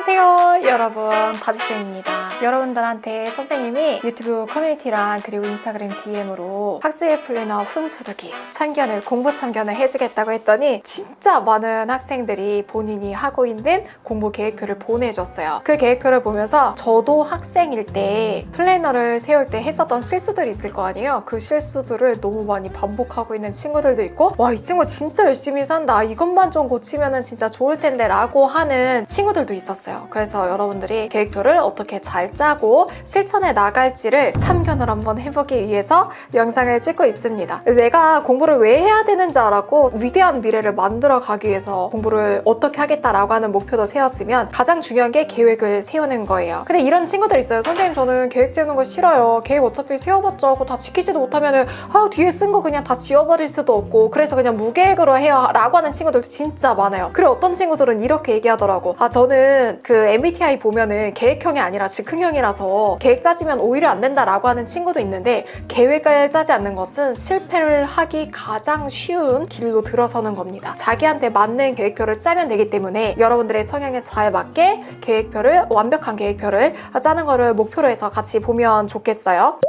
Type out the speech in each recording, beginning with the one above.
안녕하세요 여러분, 다주쌤입니다. 여러분들한테 선생님이 유튜브 커뮤니티랑 그리고 인스타그램 DM으로 학습 플래너 훈수두기 공부 참견을 해주겠다고 했더니 진짜 많은 학생들이 본인이 하고 있는 공부 계획표를 보내줬어요. 그 계획표를 보면서 저도 학생일 때 플래너를 세울 때 했었던 실수들이 있을 거 아니에요. 그 실수들을 너무 많이 반복하고 있는 친구들도 있고, 와, 이 친구 진짜 열심히 산다, 이것만 좀 고치면 진짜 좋을 텐데 라고 하는 친구들도 있었어요. 그래서 여러분들이 계획표를 어떻게 잘 짜고 실천해 나갈지를 참견을 한번 해보기 위해서 영상을 찍고 있습니다. 내가 공부를 왜 해야 되는지 알았고 위대한 미래를 만들어 가기 위해서 공부를 어떻게 하겠다라고 하는 목표도 세웠으면 가장 중요한 게 계획을 세우는 거예요. 근데 이런 친구들 있어요. 선생님, 저는 계획 세우는 거 싫어요. 계획 어차피 세워봤자 그거 다 지키지도 못하면은 뒤에 쓴 거 그냥 다 지워버릴 수도 없고 그래서 그냥 무계획으로 해요 라고 하는 친구들도 진짜 많아요. 그리고 어떤 친구들은 이렇게 얘기하더라고. 저는 그 MBTI 보면은 계획형이 아니라 즉흥형이라서 계획 짜지면 오히려 안 된다라고 하는 친구도 있는데, 계획을 짜지 않는 것은 실패를 하기 가장 쉬운 길로 들어서는 겁니다. 자기한테 맞는 계획표를 짜면 되기 때문에 여러분들의 성향에 잘 맞게 완벽한 계획표를 짜는 거를 목표로 해서 같이 보면 좋겠어요.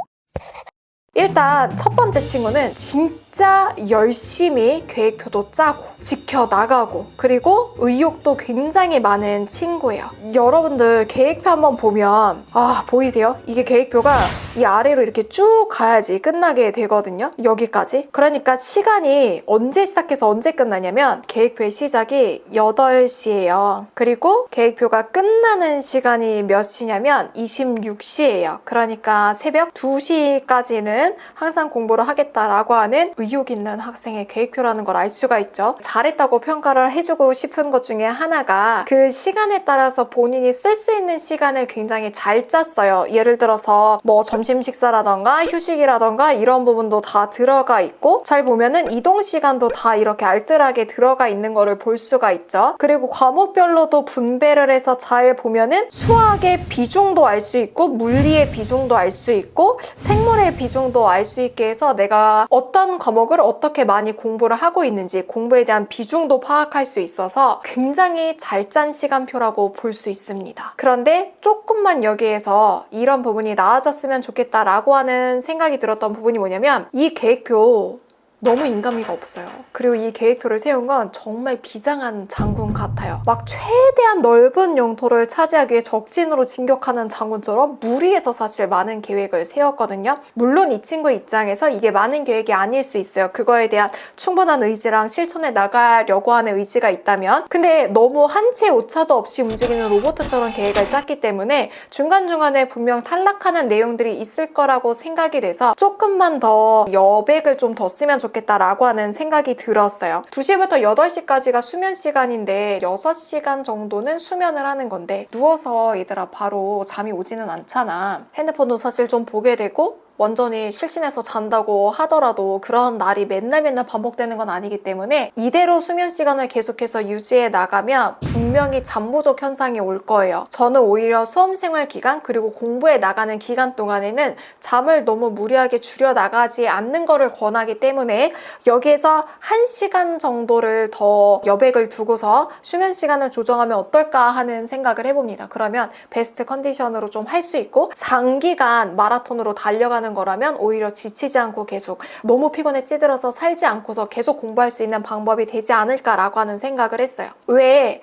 일단 첫 번째 친구는 진짜 열심히 계획표도 짜고 지켜나가고 그리고 의욕도 굉장히 많은 친구예요. 여러분들 계획표 한번 보면 보이세요? 이게 계획표가 이 아래로 이렇게 쭉 가야지 끝나게 되거든요. 여기까지. 그러니까 시간이 언제 시작해서 언제 끝나냐면 계획표의 시작이 8시예요. 그리고 계획표가 끝나는 시간이 몇 시냐면 26시예요. 그러니까 새벽 2시까지는 항상 공부를 하겠다라고 하는 의욕 있는 학생의 계획표라는 걸 알 수가 있죠. 잘했다고 평가를 해주고 싶은 것 중에 하나가 그 시간에 따라서 본인이 쓸 수 있는 시간을 굉장히 잘 짰어요. 예를 들어서 뭐 점심 식사라던가 휴식이라던가 이런 부분도 다 들어가 있고, 잘 보면은 이동 시간도 다 이렇게 알뜰하게 들어가 있는 거를 볼 수가 있죠. 그리고 과목별로도 분배를 해서 잘 보면은 수학의 비중도 알 수 있고 물리의 비중도 알 수 있고 생물의 비중도 알 수 있게 해서 내가 어떤 과목을 어떻게 많이 공부를 하고 있는지 공부에 대한 비중도 파악할 수 있어서 굉장히 잘 짠 시간표라고 볼 수 있습니다. 그런데 조금만 여기에서 이런 부분이 나아졌으면 좋겠다라고 하는 생각이 들었던 부분이 뭐냐면, 이 계획표 너무 인간미가 없어요. 그리고 이 계획표를 세운 건 정말 비장한 장군 같아요. 막 최대한 넓은 영토를 차지하기 위해 적진으로 진격하는 장군처럼 무리해서 사실 많은 계획을 세웠거든요. 물론 이 친구 입장에서 이게 많은 계획이 아닐 수 있어요. 그거에 대한 충분한 의지랑 실천해 나가려고 하는 의지가 있다면. 근데 너무 한 채 오차도 없이 움직이는 로봇처럼 계획을 짰기 때문에 중간중간에 분명 탈락하는 내용들이 있을 거라고 생각이 돼서 조금만 더 여백을 좀 더 쓰면 좋겠다라고 하는 생각이 들었어요. 2시부터 8시까지가 수면 시간인데 6시간 정도는 수면을 하는 건데, 누워서 얘들아 바로 잠이 오지는 않잖아. 핸드폰도 사실 좀 보게 되고 완전히 실신해서 잔다고 하더라도 그런 날이 맨날 반복되는 건 아니기 때문에 이대로 수면 시간을 계속해서 유지해 나가면 분명히 잠 부족 현상이 올 거예요. 저는 오히려 수험생활 기간 그리고 공부해 나가는 기간 동안에는 잠을 너무 무리하게 줄여 나가지 않는 거를 권하기 때문에 여기에서 1시간 정도를 더 여백을 두고서 수면 시간을 조정하면 어떨까 하는 생각을 해봅니다. 그러면 베스트 컨디션으로 좀 할 수 있고, 장기간 마라톤으로 달려가는 거라면 오히려 지치지 않고 계속 너무 피곤에 찌들어서 살지 않고서 계속 공부할 수 있는 방법이 되지 않을까라고 하는 생각을 했어요. 왜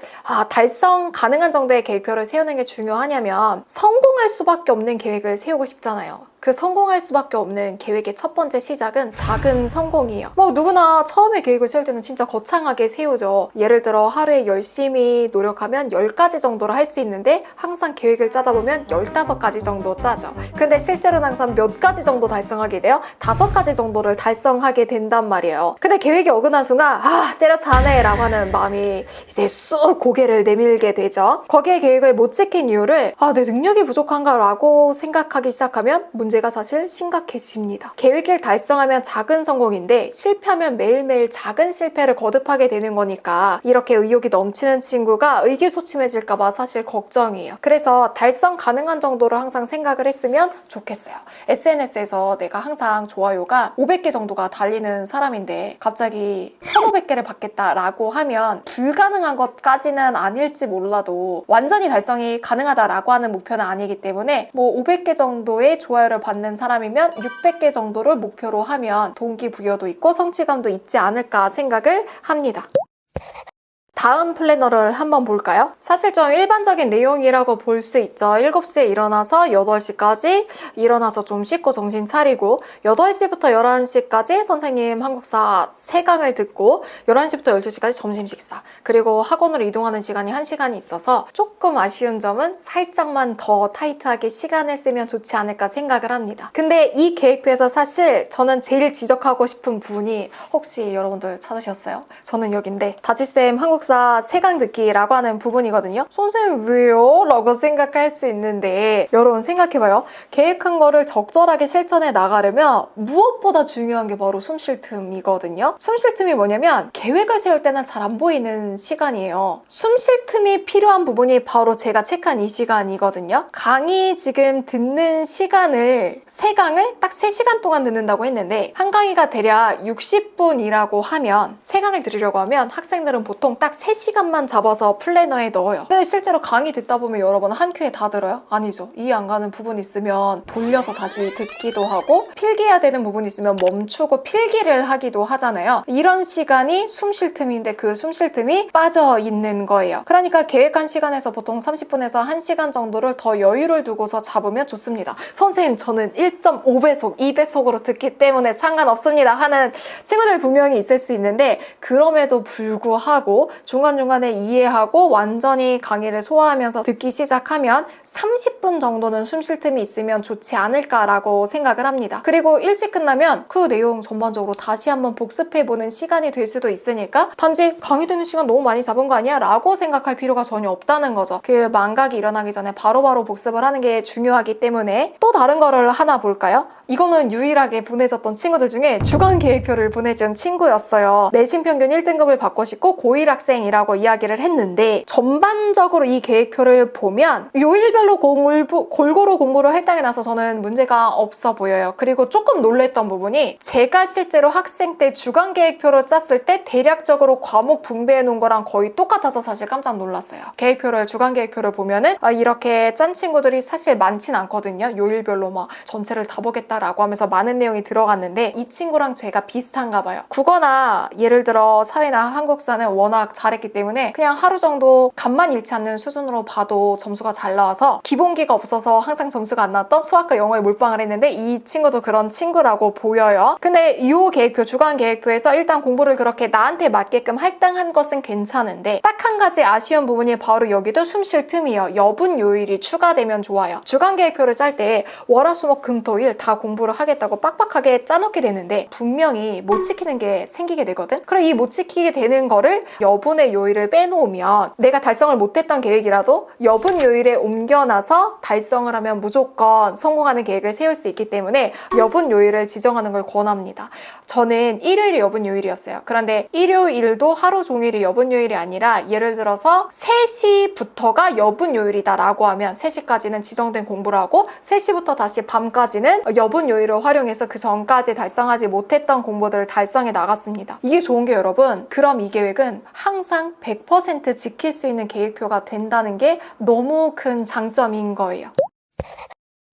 달성 가능한 정도의 계획표를 세우는 게 중요하냐면, 성공할 수밖에 없는 계획을 세우고 싶잖아요. 그 성공할 수밖에 없는 계획의 첫 번째 시작은 작은 성공이에요. 누구나 처음에 계획을 세울 때는 진짜 거창하게 세우죠. 예를 들어 하루에 열심히 노력하면 10가지 정도를 할 수 있는데 항상 계획을 짜다 보면 15가지 정도 짜죠. 근데 실제로는 항상 몇 가지 정도 달성하게 돼요? 5가지 정도를 달성하게 된단 말이에요. 근데 계획이 어긋난 순간 때려차네 라고 하는 마음이 이제 쑥 고개를 내밀게 되죠. 거기에 계획을 못 지킨 이유를 내 능력이 부족한가 라고 생각하기 시작하면 문제가 문제가 사실 심각해집니다. 계획을 달성하면 작은 성공인데 실패하면 매일매일 작은 실패를 거듭하게 되는 거니까 이렇게 의욕이 넘치는 친구가 의기소침해질까봐 사실 걱정이에요. 그래서 달성 가능한 정도로 항상 생각을 했으면 좋겠어요. SNS에서 내가 항상 좋아요가 500개 정도가 달리는 사람인데 갑자기 1500개를 받겠다라고 하면 불가능한 것까지는 아닐지 몰라도 완전히 달성이 가능하다라고 하는 목표는 아니기 때문에 뭐 500개 정도의 좋아요를 받는 사람이면 600개 정도를 목표로 하면 동기부여도 있고 성취감도 있지 않을까 생각을 합니다. 다음 플래너를 한번 볼까요? 사실 좀 일반적인 내용이라고 볼 수 있죠. 7시에 일어나서 8시까지 일어나서 좀 씻고 정신 차리고 8시부터 11시까지 선생님 한국사 3강을 듣고 11시부터 12시까지 점심 식사 그리고 학원으로 이동하는 시간이 1시간이 있어서 조금 아쉬운 점은 살짝만 더 타이트하게 시간을 쓰면 좋지 않을까 생각을 합니다. 근데 이 계획표에서 사실 저는 제일 지적하고 싶은 부분이 혹시 여러분들 찾으셨어요? 저는 여긴데 다지쌤 한국사 3강 듣기라고 하는 부분이거든요. 선생님 왜요? 라고 생각할 수 있는데 여러분 생각해봐요. 계획한 거를 적절하게 실천해 나가려면 무엇보다 중요한 게 바로 숨 쉴 틈이거든요. 숨 쉴 틈이 뭐냐면 계획을 세울 때는 잘 안 보이는 시간이에요. 숨 쉴 틈이 필요한 부분이 바로 제가 체크한 이 시간이거든요. 강의 지금 듣는 시간을 3강을 딱 3시간 동안 듣는다고 했는데 한 강의가 대략 60분이라고 하면 3강을 들으려고 하면 학생들은 보통 딱 3시간만 잡아서 플래너에 넣어요. 근데 실제로 강의 듣다 보면 여러분 한 큐에 다 들어요? 아니죠. 이해 안 가는 부분 있으면 돌려서 다시 듣기도 하고 필기해야 되는 부분 있으면 멈추고 필기를 하기도 하잖아요. 이런 시간이 숨 쉴 틈인데 그 숨 쉴 틈이 빠져 있는 거예요. 그러니까 계획한 시간에서 보통 30분에서 1시간 정도를 더 여유를 두고서 잡으면 좋습니다. 선생님 저는 1.5배속, 2배속으로 듣기 때문에 상관없습니다 하는 친구들 분명히 있을 수 있는데 그럼에도 불구하고 중간중간에 이해하고 완전히 강의를 소화하면서 듣기 시작하면 30분 정도는 숨 쉴 틈이 있으면 좋지 않을까라고 생각을 합니다. 그리고 일찍 끝나면 그 내용 전반적으로 다시 한번 복습해보는 시간이 될 수도 있으니까 단지 강의 듣는 시간 너무 많이 잡은 거 아니야? 라고 생각할 필요가 전혀 없다는 거죠. 그 망각이 일어나기 전에 바로바로 복습을 하는 게 중요하기 때문에 또 다른 거를 하나 볼까요? 이거는 유일하게 보내줬던 친구들 중에 주간 계획표를 보내준 친구였어요. 내신 평균 1등급을 받고 싶고 고1 학생이라고 이야기를 했는데 전반적으로 이 계획표를 보면 요일별로 골고루 공부를 할당해 놔서 저는 문제가 없어 보여요. 그리고 조금 놀랬던 부분이 제가 실제로 학생 때 주간 계획표를 짰을 때 대략적으로 과목 분배해 놓은 거랑 거의 똑같아서 사실 깜짝 놀랐어요. 주간 계획표를 보면은 이렇게 짠 친구들이 사실 많진 않거든요. 요일별로 막 전체를 다 보겠다라고 하면서 많은 내용이 들어갔는데 이 친구랑 제가 비슷한가 봐요. 국어나 예를 들어 사회나 한국사는 워낙 잘했기 때문에 그냥 하루 정도 간만 잃지 않는 수준으로 봐도 점수가 잘 나와서 기본기가 없어서 항상 점수가 안 나왔던 수학과 영어에 몰빵을 했는데 이 친구도 그런 친구라고 보여요. 근데 이 계획표, 주간 계획표에서 일단 공부를 그렇게 나한테 맞게끔 할당한 것은 괜찮은데 딱 한 가지 아쉬운 부분이 바로 여기도 숨 쉴 틈이에요. 여분 요일이 추가되면 좋아요. 주간 계획표를 짤 때 월화수목금토일 다 공부를 하겠다고 빡빡하게 짜놓게 되는데 분명히 못 지키는 게 생기게 되거든. 그래 이 못 지키게 되는 거를 여분의 요일을 빼놓으면 내가 달성을 못했던 계획이라도 여분 요일에 옮겨놔서 달성을 하면 무조건 성공하는 계획을 세울 수 있기 때문에 여분 요일을 지정하는 걸 권합니다. 저는 일요일이 여분 요일이었어요. 그런데 일요일도 하루 종일이 여분 요일이 아니라 예를 들어서 3시부터가 여분 요일이다 라고 하면 3시까지는 지정된 공부를 하고 3시부터 다시 밤까지는 여분 요일을 활용해서 그 전까지 달성하지 못했던 공부들을 달성해 나갔습니다. 이게 좋은 게 여러분, 그럼 이 계획은 항상 100% 지킬 수 있는 계획표가 된다는 게 너무 큰 장점인 거예요.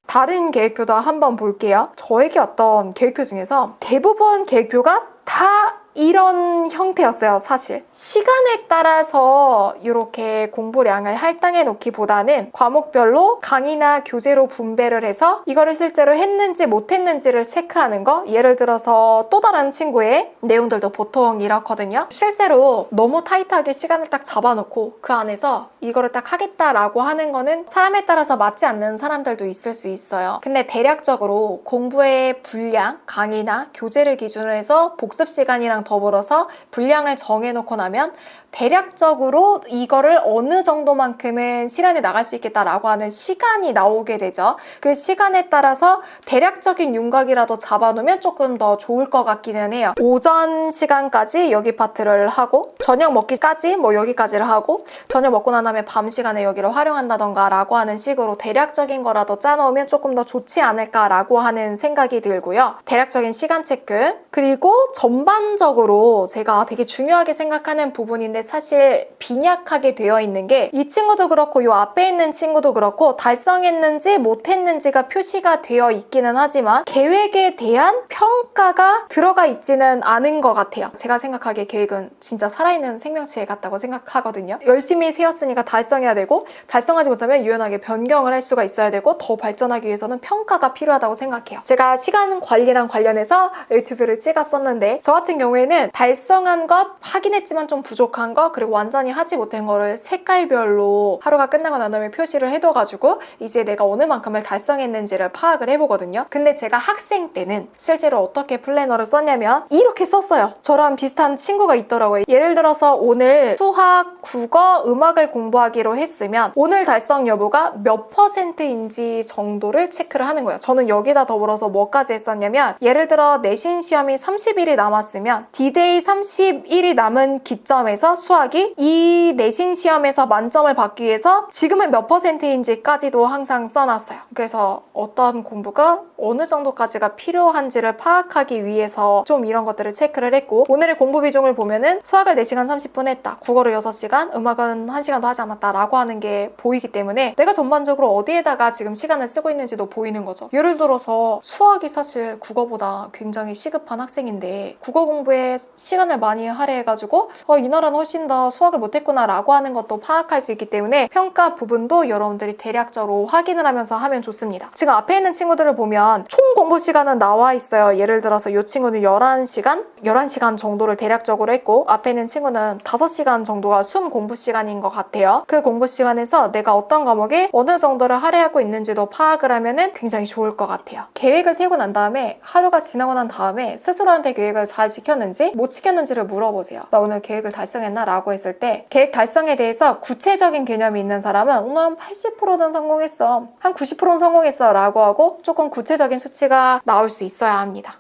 다른 계획표도 한번 볼게요. 저에게 왔던 계획표 중에서 대부분 계획표가 다 이런 형태였어요. 사실 시간에 따라서 이렇게 공부량을 할당해 놓기보다는 과목별로 강의나 교재로 분배를 해서 이거를 실제로 했는지 못했는지를 체크하는 거. 예를 들어서 또 다른 친구의 내용들도 보통 이렇거든요. 실제로 너무 타이트하게 시간을 딱 잡아놓고 그 안에서 이거를 딱 하겠다라고 하는 거는 사람에 따라서 맞지 않는 사람들도 있을 수 있어요. 근데 대략적으로 공부의 분량, 강의나 교재를 기준으로 해서 복습 시간이랑 더불어서 분량을 정해놓고 나면 대략적으로 이거를 어느 정도만큼은 실현해 나갈 수 있겠다라고 하는 시간이 나오게 되죠. 그 시간에 따라서 대략적인 윤곽이라도 잡아놓으면 조금 더 좋을 것 같기는 해요. 오전 시간까지 여기 파트를 하고 저녁 먹기까지 뭐 여기까지를 하고 저녁 먹고 난 다음에 밤 시간에 여기를 활용한다던가 라고 하는 식으로 대략적인 거라도 짜놓으면 조금 더 좋지 않을까라고 하는 생각이 들고요. 대략적인 시간 체크, 그리고 전반적으로 제가 되게 중요하게 생각하는 부분인데 사실 빈약하게 되어 있는 게 이 친구도 그렇고 이 앞에 있는 친구도 그렇고 달성했는지 못했는지가 표시가 되어 있기는 하지만 계획에 대한 평가가 들어가 있지는 않은 것 같아요. 제가 생각하기에 계획은 진짜 살아있는 생명체 같다고 생각하거든요. 열심히 세웠으니까 달성해야 되고 달성하지 못하면 유연하게 변경을 할 수가 있어야 되고 더 발전하기 위해서는 평가가 필요하다고 생각해요. 제가 시간 관리랑 관련해서 유튜브를 찍었었는데 저 같은 경우에는 달성한 것 확인했지만 좀 부족한 것 그리고 완전히 하지 못한 거를 색깔별로 하루가 끝나고 난 다음에 표시를 해둬가지고 이제 내가 어느 만큼을 달성했는지를 파악을 해보거든요. 근데 제가 학생 때는 실제로 어떻게 플래너를 썼냐면 이렇게 썼어요. 저랑 비슷한 친구가 있더라고요. 예를 들어서 오늘 수학, 국어, 음악을 공부하기로 했으면 오늘 달성 여부가 몇 %인지 정도를 체크를 하는 거예요. 저는 여기다 더불어서 뭐까지 했었냐면 예를 들어 내신 시험이 30일이 남았으면 D-Day 30일이 남은 기점에서 수학이 이 내신 시험에서 만점을 받기 위해서 지금은 몇 %인지까지도 항상 써놨어요. 그래서 어떤 공부가 어느 정도까지가 필요한지를 파악하기 위해서 좀 이런 것들을 체크를 했고 오늘의 공부 비중을 보면은 수학을 4시간 30분 했다. 국어를 6시간, 음악은 1시간도 하지 않았다 라고 하는 게 보이기 때문에 내가 전반적으로 어디에다가 지금 시간을 쓰고 있는지도 보이는 거죠. 예를 들어서 수학이 사실 국어보다 굉장히 시급한 학생인데 국어 공부에 시간을 많이 할애해가지고 이 나라는 훨씬 더 수학을 못했구나 라고 하는 것도 파악할 수 있기 때문에 평가 부분도 여러분들이 대략적으로 확인을 하면서 하면 좋습니다. 지금 앞에 있는 친구들을 보면 총 공부 시간은 나와 있어요. 예를 들어서 이 친구는 11시간 정도를 대략적으로 했고 앞에 있는 친구는 5시간 정도가 숨 공부 시간인 것 같아요. 그 공부 시간에서 내가 어떤 과목에 어느 정도를 할애하고 있는지도 파악을 하면은 굉장히 좋을 것 같아요. 계획을 세우고 난 다음에 하루가 지나고 난 다음에 스스로한테 계획을 잘 지켰는지 못 지켰는지를 물어보세요. 나 오늘 계획을 달성했나? 라고 했을 때 계획 달성에 대해서 구체적인 개념이 있는 사람은 오늘 한 80%는 성공했어. 한 90%는 성공했어. 라고 하고 조금 구체적인 수치가 나올 수 있어야 합니다.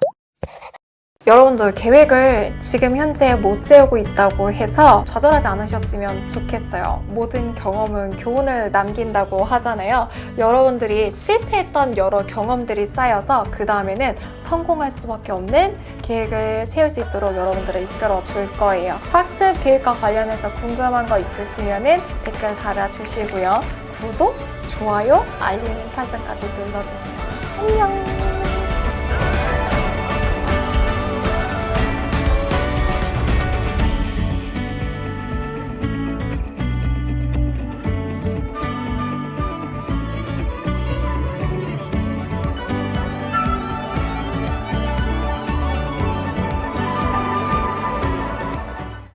여러분들 계획을 지금 현재 못 세우고 있다고 해서 좌절하지 않으셨으면 좋겠어요. 모든 경험은 교훈을 남긴다고 하잖아요. 여러분들이 실패했던 여러 경험들이 쌓여서 그 다음에는 성공할 수밖에 없는 계획을 세울 수 있도록 여러분들을 이끌어 줄 거예요. 학습 계획과 관련해서 궁금한 거 있으시면 댓글 달아주시고요. 구독, 좋아요, 알림 설정까지 눌러주세요. 안녕!